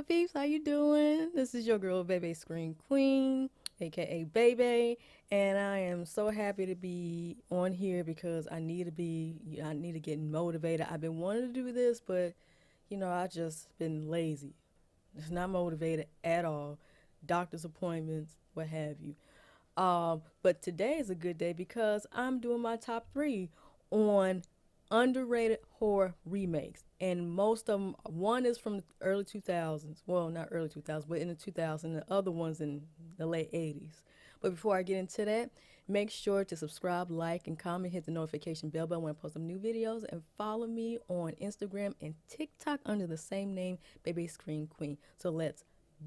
peeps? How you doing? This is your girl, Bebe Screen Queen, aka Bebe, and I am so happy to be on here because I need to get motivated. I've been wanting to do this, but I just been lazy. Just not motivated at all. Doctor's appointments, what have you. But today is a good day because I'm doing my top three on underrated horror remakes. And most of them, one is from the early 2000s. Well, not early 2000s, but in the 2000s. The other one's in the late 80s. But before I get into that, make sure to subscribe, like, and comment, hit the notification bell button when I post some new videos, and follow me on Instagram and TikTok under the same name, Baby Screen Queen. So let's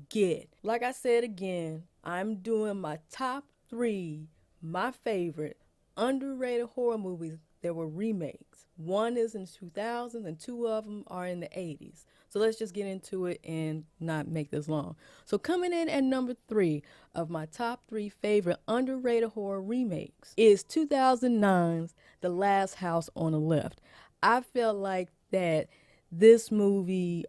get. Like I said again, I'm doing my top three, my favorite underrated horror movies that were remakes. One is in the 2000s and two of them are in the 80s. So let's just get into it and not make this long. So coming in at number three of my top three favorite underrated horror remakes is 2009's The Last House on the Left. I felt like that this movie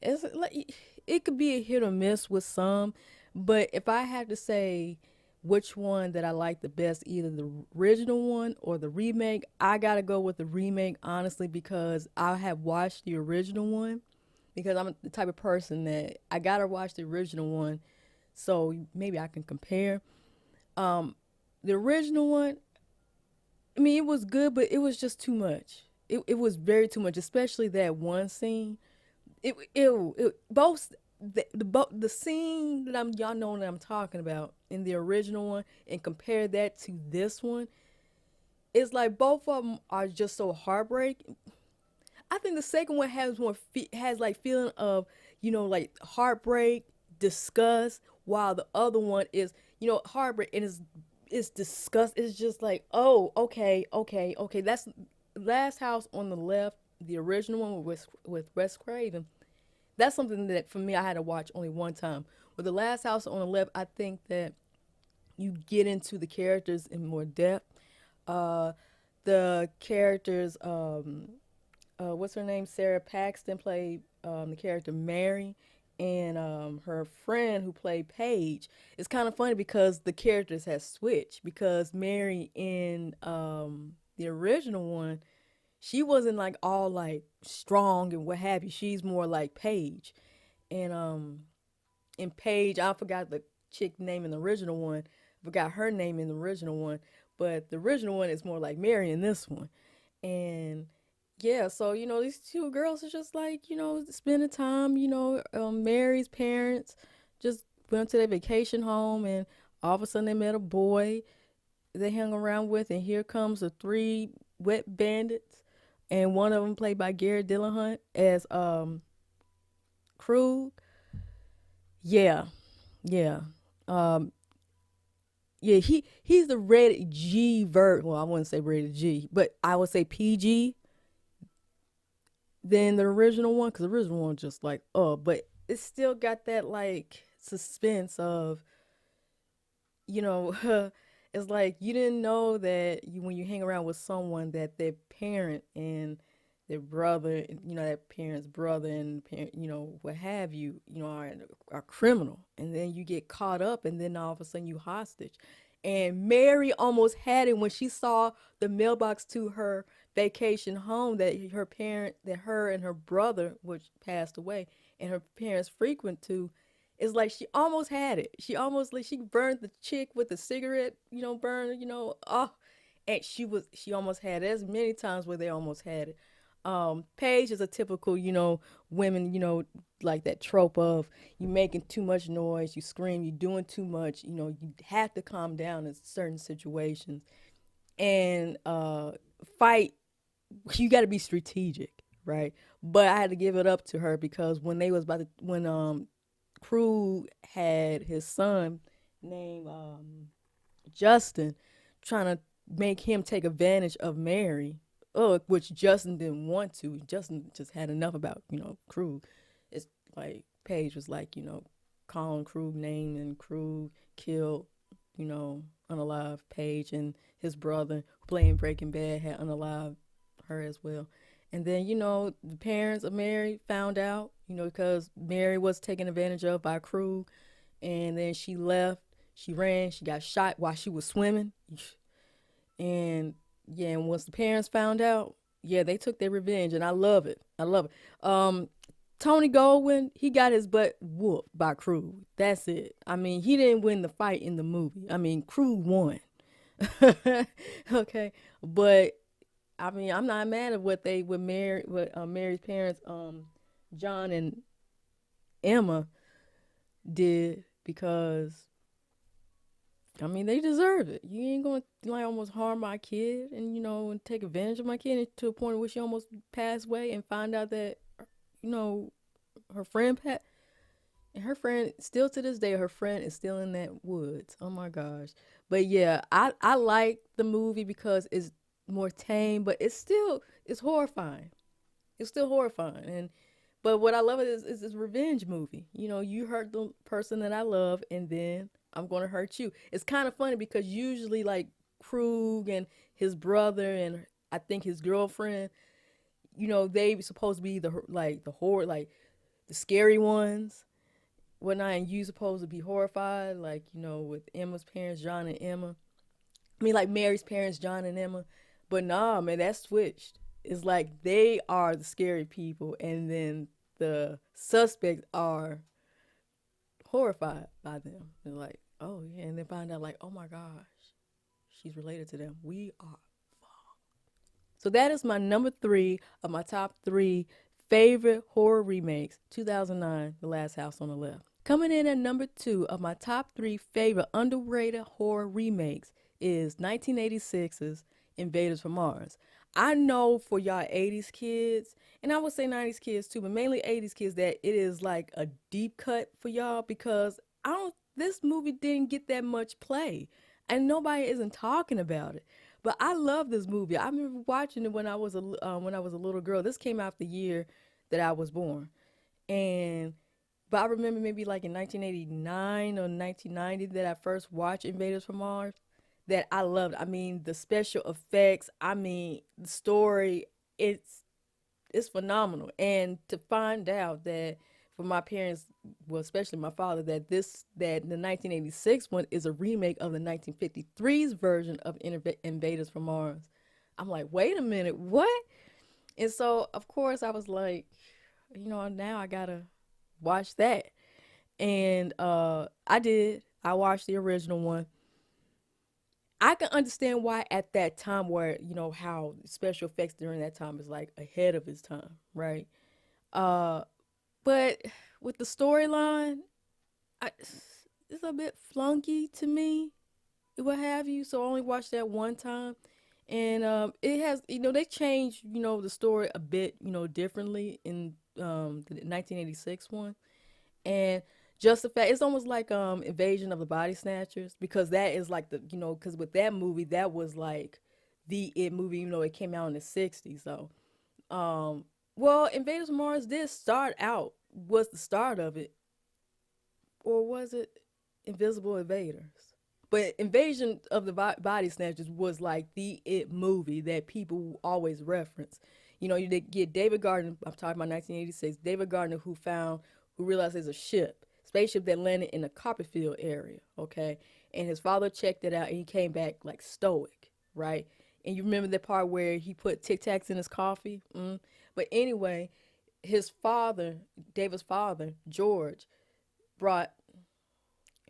is like it could be a hit or miss with some, but if I had to say which one that I like the best, either the original one or the remake, I gotta go with the remake, honestly, because I have watched the original one because I'm the type of person that I gotta watch the original one so maybe I can compare. Um, the original one, I mean, it was good, but it was just too much. It was very too much, especially that one scene. It both the scene that I'm y'all know that I'm talking about in the original one and compare that to this one. It's like both of them are just so heartbreaking. I think the second one has more has like feeling of like heartbreak, disgust, while the other one is heartbreak and it's disgust. It's just like, oh, okay, okay, okay. That's Last House on the Left, the original one with Wes Craven. That's something that for me I had to watch only one time. With the Last House on the Left, I think that you get into the characters in more depth. Uh, the characters, what's her name? Sarah Paxton played the character Mary, and her friend who played Paige. It's kind of funny because the characters have switched because Mary in the original one, she wasn't like all like strong and what have you. She's more like Paige. And in Paige, I forgot the chick name in the original one. I forgot her name in the original one. But the original one is more like Mary in this one. And yeah, so these two girls are just like, spending time, Mary's parents just went to their vacation home and all of a sudden they met a boy they hung around with, and here comes the three wet bandits, and one of them played by Garrett Dillahunt as Krug. Yeah, yeah, um, yeah. He's the rated G vert. Well, I wouldn't say rated G, but I would say PG than the original one because the original one just like but it still got that like suspense of you know, it's like you didn't know that when you hang around with someone that their parent and their brother, that parent's brother and parent, what have you, are criminal, and then you get caught up, and then all of a sudden you hostage. And Mary almost had it when she saw the mailbox to her vacation home that her and her brother, which passed away, and her parents frequent to, it's like she almost had it. She almost like she burned the chick with the cigarette, burn, and she almost had it. There's many times where they almost had it. Paige is a typical, women, like that trope of you making too much noise, you scream, you doing too much, you have to calm down in certain situations and fight. You got to be strategic, right? But I had to give it up to her because when they was about to when Krug had his son named Justin, trying to make him take advantage of Mary, which Justin didn't want to. Justin just had enough about Krug. It's like Paige was like calling Krug name, and Krug killed unalive Paige, and his brother playing Breaking Bad had unalive her as well. And then, the parents of Mary found out, because Mary was taken advantage of by a crew. And then she left. She ran. She got shot while she was swimming. And yeah, and once the parents found out, yeah, they took their revenge. And I love it. I love it. Tony Goldwyn, he got his butt whooped by crew. That's it. I mean, he didn't win the fight in the movie. I mean, crew won. Okay, but I mean, I'm not mad at what Mary's parents, John and Emma did because I mean they deserve it. You ain't gonna like almost harm my kid and and take advantage of my kid to a point where she almost passed away and find out that you know her friend Pat and her friend still to this day her friend is still in that woods. Oh my gosh. But yeah, I like the movie because it's more tame, but it's horrifying. It's still horrifying. And but what I love is this revenge movie. You hurt the person that I love, and then I'm gonna hurt you. It's kind of funny because usually like Krug and his brother and I think his girlfriend, they supposed to be the horror like the scary ones. Whatnot, and you supposed to be horrified, like with Emma's parents, John and Emma. I mean, like Mary's parents, John and Emma. But nah, man, that switched. It's like they are the scary people, and then the suspects are horrified by them. They're like, oh yeah, and they find out like, oh my gosh, she's related to them. We are. So that is my number three of my top three favorite horror remakes. 2009, The Last House on the Left. Coming in at number two of my top three favorite underrated horror remakes is 1986's Invaders from Mars. I know for y'all 80s kids, and I would say 90s kids too, but mainly 80s kids, that it is like a deep cut for y'all because this movie didn't get that much play and nobody isn't talking about it. But I love this movie. I remember watching it when I was a little girl. This came out the year that I was born, and but I remember maybe like in 1989 or 1990 that I first watched Invaders from Mars. That I loved. I mean, the special effects. I mean, the story. It's it's phenomenal. And to find out that for my parents, well, especially my father, that the 1986 one is a remake of the 1953's version of Invaders from Mars. I'm like, wait a minute, what? And so, of course, I was like, now I gotta watch that. And I did. I watched the original one. I can understand why at that time, where how special effects during that time is like ahead of its time, right? Uh, but with the storyline, it's a bit flunky to me, what have you. So I only watched that one time, and it has they changed the story a bit differently in the 1986 one. And just the fact it's almost like Invasion of the Body Snatchers, because that is like because with that movie that was like the it movie, it came out in the 60s. So um well, Invaders of Mars did start out was the start of it, or was it Invisible Invaders? But Invasion of the Body Snatchers was like the it movie that people always reference. You get David Gardner. I'm talking about 1986. David Gardner, who realized there's a spaceship that landed in the Copperfield area. Okay, and his father checked it out, and he came back like stoic, right? And you remember the part where he put Tic Tacs in his coffee. But anyway, his father, David's father, George, brought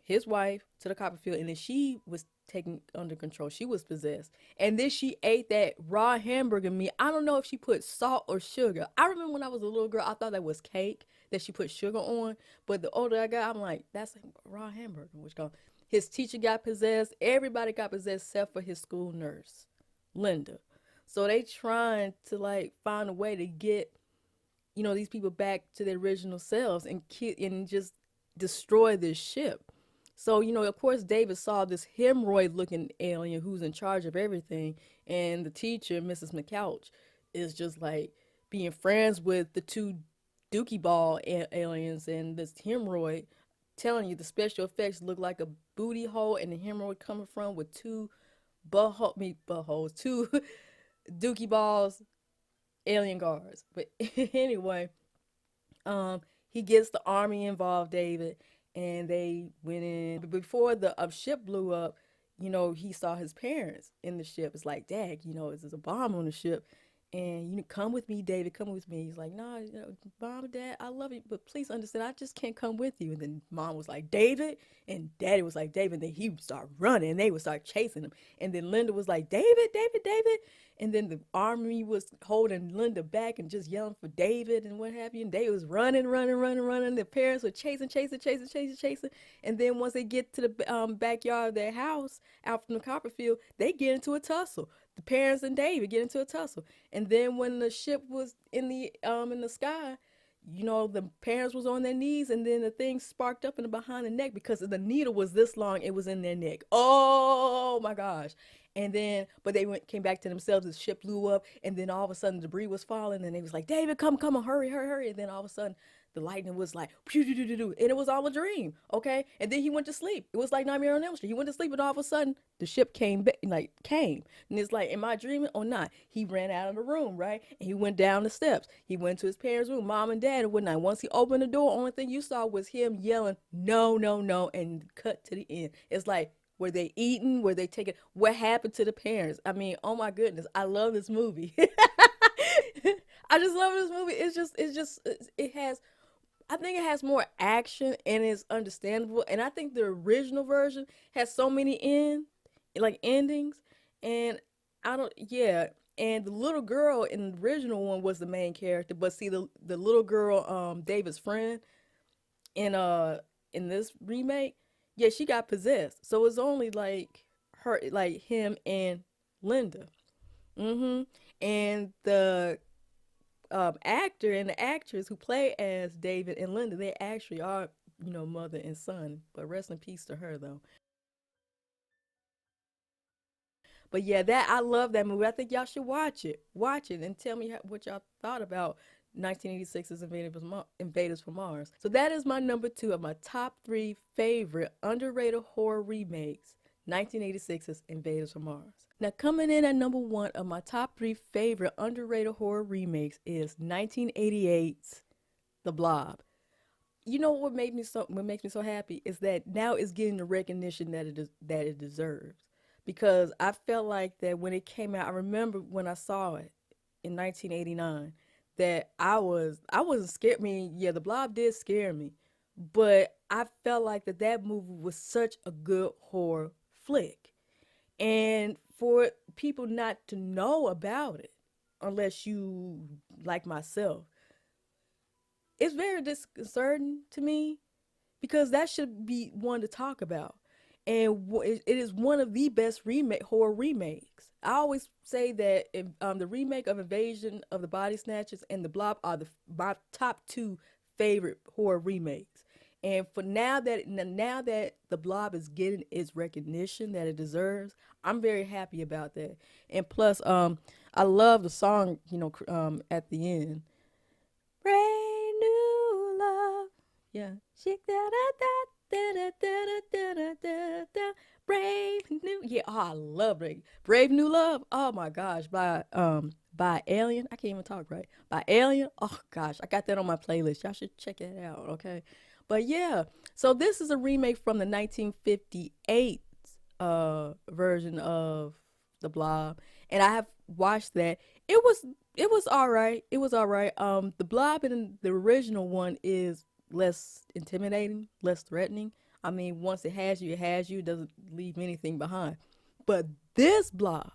his wife to the Copperfield, and then she was taken under control. She was possessed, and then she ate that raw hamburger meat. I don't know if she put salt or sugar. I remember when I was a little girl, I thought that was cake that she put sugar on. But the older I got, I'm like, that's a raw hamburger. Which go. His teacher got possessed. Everybody got possessed except for his school nurse, Linda. So they trying to like find a way to get these people back to their original selves and just destroy this ship. So, of course, David saw this hemorrhoid looking alien who's in charge of everything. And the teacher, Mrs. McCouch, is just like being friends with the two Dookie Ball aliens and this hemorrhoid, telling you the special effects look like a booty hole and the hemorrhoid coming from with two buttholes, two Dookie Balls alien guards. But anyway, um, he gets the army involved, David, and they went in. But before the ship blew up, he saw his parents in the ship. It's like, Dad, there's a bomb on the ship. And come with me, David. Come with me. He's like, no, Mom, Dad, I love you, but please understand, I just can't come with you. And then Mom was like, David, and Daddy was like, David. And then he would start running, and they would start chasing him. And then Linda was like, David, David, David. And then the army was holding Linda back and just yelling for David and what have you. And they was running, running, running, running. The parents were chasing, chasing, chasing, chasing, chasing. And then once they get to the backyard of their house out from the Copperfield, they get into a tussle. The parents and David get into a tussle. And then when the ship was in the sky, the parents was on their knees, and then the thing sparked up in the behind the neck because the needle was this long, it was in their neck. Oh my gosh. And then, but they came back to themselves. The ship blew up, and then all of a sudden, debris was falling, and they was like, "David, come, come on, hurry, hurry, hurry!" And then all of a sudden, the lightning was like, pew, doo, doo, doo, doo, and it was all a dream. Okay, and then he went to sleep. It was like Nightmare on Elm Street. He went to sleep, and all of a sudden, the ship came back, and it's like, am I dreaming or not? He ran out of the room, right, and he went down the steps. He went to his parents' room, Mom and Dad, and whatnot. Once he opened the door, only thing you saw was him yelling, "No, no, no!" and cut to the end. It's like, were they eating? Were they taking? What happened to the parents? I mean, oh my goodness, I love this movie. I just love this movie. It has. I think it has more action and it's understandable. And I think the original version has so many endings, and I don't. Yeah, and the little girl in the original one was the main character, but see the little girl, David's friend, in in this remake, yeah, she got possessed. So it's only like her, like him and Linda. Mm-hmm. And the actor and the actress who play as David and Linda, they actually are, mother and son. But rest in peace to her though. But yeah, that I love that movie. I think y'all should watch it. Watch it and tell me what y'all thought about 1986's Invaders from Mars. So that is my number two of my top three favorite underrated horror remakes. 1986's Invaders from Mars. Now coming in at number one of my top three favorite underrated horror remakes is 1988's The Blob. What makes me so happy is that now it's getting the recognition that it deserves, because I felt like that when it came out. I remember when I saw it in 1989 that I wasn't scared. I mean, yeah, the Blob did scare me, but I felt like that movie was such a good horror flick, and for people not to know about it unless you, like myself, it's very disconcerting to me, because that should be one to talk about. And it is one of the best horror remakes. I always say that the remake of Invasion of the Body Snatchers and The Blob are my top two favorite horror remakes. And for now that The Blob is getting its recognition that it deserves, I'm very happy about that. And plus, I love the song, at the end, brand new love. Yeah. Shake that da da da da da da da da. Brave new. Yeah, oh, I love Brave New Love. Oh my gosh, by Alien. I can't even talk right. By Alien. Oh gosh, I got that on my playlist. Y'all should check it out, okay? But yeah, so this is a remake from the 1958 version of The Blob, and I have watched that. It was all right. It was all right. The Blob in the original one is less intimidating, less threatening. I mean, once it has you, it has you. It doesn't leave anything behind. But this Blob,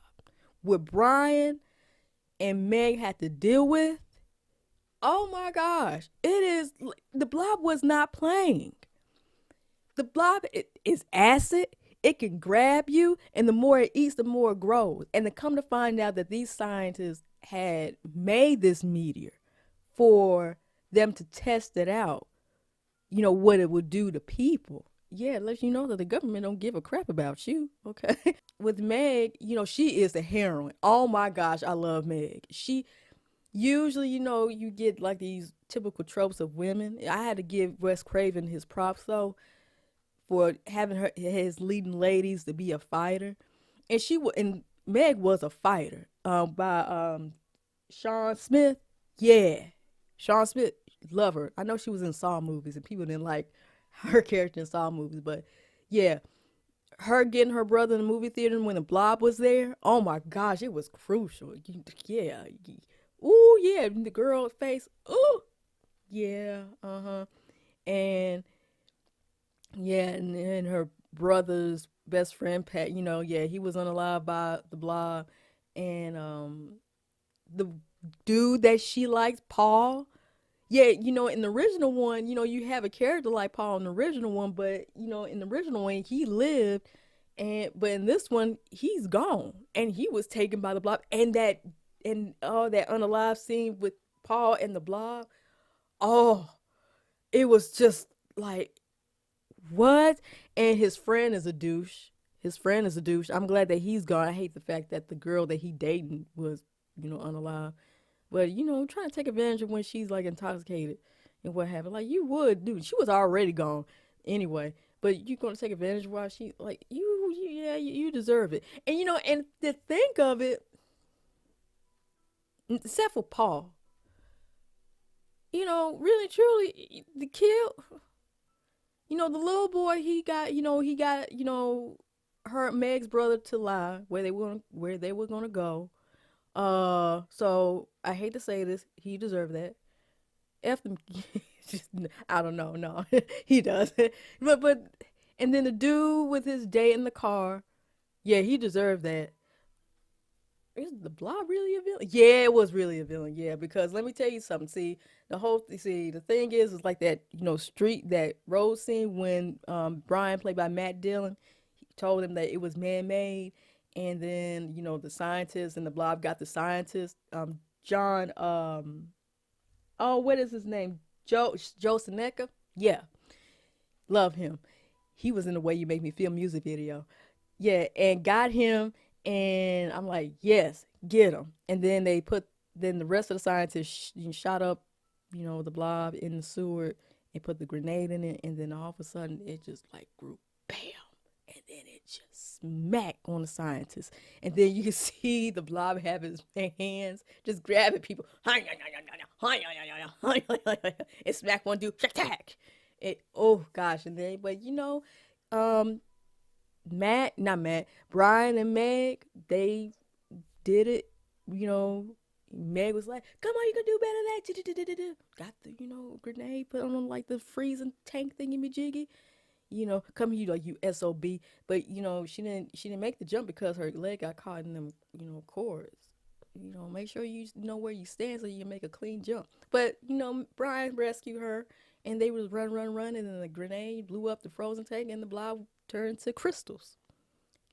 what Brian and Meg had to deal with, oh my gosh, the Blob was not playing. The Blob is acid. It can grab you, and the more it eats, the more it grows. And to come to find out that these scientists had made this meteor for them to test it out, what it would do to people. Yeah, it lets you know that the government don't give a crap about you. Okay. With Meg, she is the heroine. Oh my gosh, I love Meg. She usually, you get like these typical tropes of women. I had to give Wes Craven his props though for having his leading ladies to be a fighter, and Meg was a fighter. By Sean Smith, yeah. Sean Smith, love her. I know she was in Saw movies and people didn't like her character in Saw movies, but yeah, her getting her brother in the movie theater when the Blob was there. Oh my gosh, it was crucial. Yeah. Ooh, yeah, the girl's face. Ooh, yeah, uh-huh. And yeah, and her brother's best friend Pat, yeah, he was unalive by the Blob. And the dude that she likes, Paul. Yeah, in the original one, you have a character like Paul in the original one, but in the original one he lived, and but in this one he's gone, and he was taken by the Blob, and that unalive scene with Paul and the Blob. Oh, it was just like what? And his friend is a douche. His friend is a douche. I'm glad that he's gone. I hate the fact that the girl that he dating was, unalive. But trying to take advantage of when she's like intoxicated and what happened. Like you would, dude. She was already gone anyway. But you gonna take advantage while she like yeah, you deserve it. And and to think of it, except for Paul, really truly, the kill, the little boy he got her Meg's brother to lie where they were gonna go. So I hate to say this, he deserved that. F them. Just, I don't know. No, he does. But and then the dude with his date in the car, yeah, he deserved that. Is the Blob really a villain? Yeah, it was really a villain. Yeah, because let me tell you something. The thing is like that, that road scene when Brian, played by Matt Dillon, he told him that it was man-made, and then the scientists and the Blob got the scientist, John, oh, what is his name? Joe Seneca. Yeah, love him. He was in the Way You Make Me Feel music video. Yeah, and got him, and I'm like, yes, get him. And then the rest of the scientists shot up, the Blob in the sewer and put the grenade in it, and then all of a sudden it just like grew, bam, and then it just smacked on the scientist, and then you can see the Blob have his hands just grabbing people, and smack one dude, attack. It, oh gosh, and then but um Matt, not Matt, Brian and Meg, they did it. You know, Meg was like, "Come on, you can do better than that." Got the grenade, put on like the freezing tank thingy me jiggy. Come here like you sob. But she didn't make the jump because her leg got caught in them cords. Make sure you know where you stand so you can make a clean jump. But Brian rescued her, and they was run, and then the grenade blew up the frozen tank, and the Blob turned to crystals.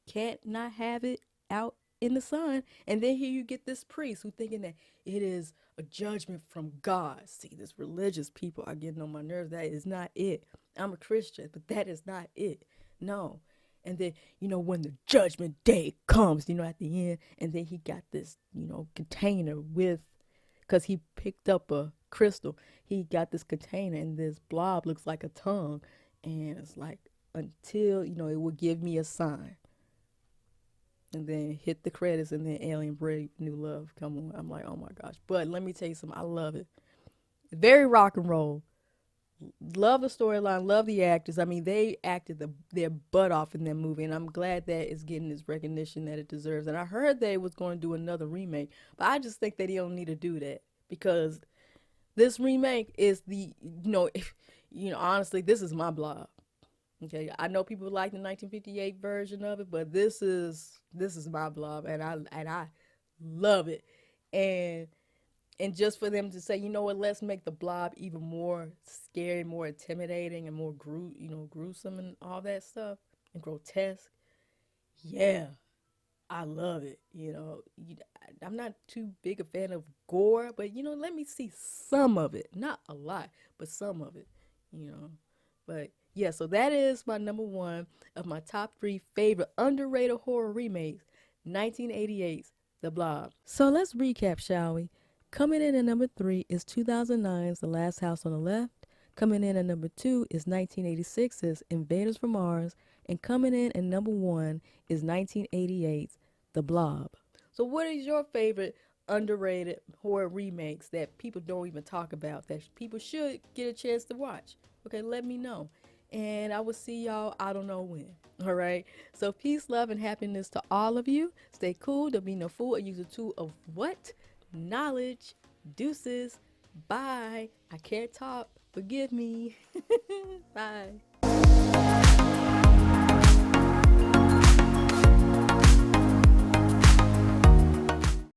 Can't not have it out in the sun. And then here you get this priest who thinking that it is a judgment from God. See, this religious people are getting on my nerves. That is not it. I'm a Christian, but that is not it. No. And then, when the judgment day comes, at the end, and then he got this, container with, because he picked up a crystal, he got this container, and this blob looks like a tongue. And it's like, until, it will give me a sign, and then hit the credits, and then Alien Brave New Love come on. I'm like, oh my gosh. But let me tell you something, I love it. Very rock and roll. Love the storyline, love the actors. I mean, they acted their butt off in that movie, and I'm glad that it's getting this recognition that it deserves. And I heard that it was going to do another remake, but I just think that he don't need to do that because this remake is honestly, this is my Blob. Okay, I know people like the 1958 version of it, but this is my Blob, and I love it. And just for them to say, you know what, let's make the Blob even more scary, more intimidating, and more gruesome and all that stuff and grotesque. Yeah, I love it. I'm not too big a fan of gore, but let me see some of it, not a lot, but some of it. You know, but yeah, so that is my number one of my top three favorite underrated horror remakes, 1988's The Blob. So let's recap, shall we? Coming in at number three is 2009's The Last House on the Left. Coming in at number two is 1986's Invaders from Mars. And coming in at number one is 1988's The Blob. So what is your favorite underrated horror remakes that people don't even talk about that people should get a chance to watch. Okay, let me know. And I will see y'all, I don't know when. All right. So peace, love, and happiness to all of you. Stay cool. Don't be no fool. And use a tool of what? Knowledge. Deuces. Bye. I can't talk. Forgive me. Bye.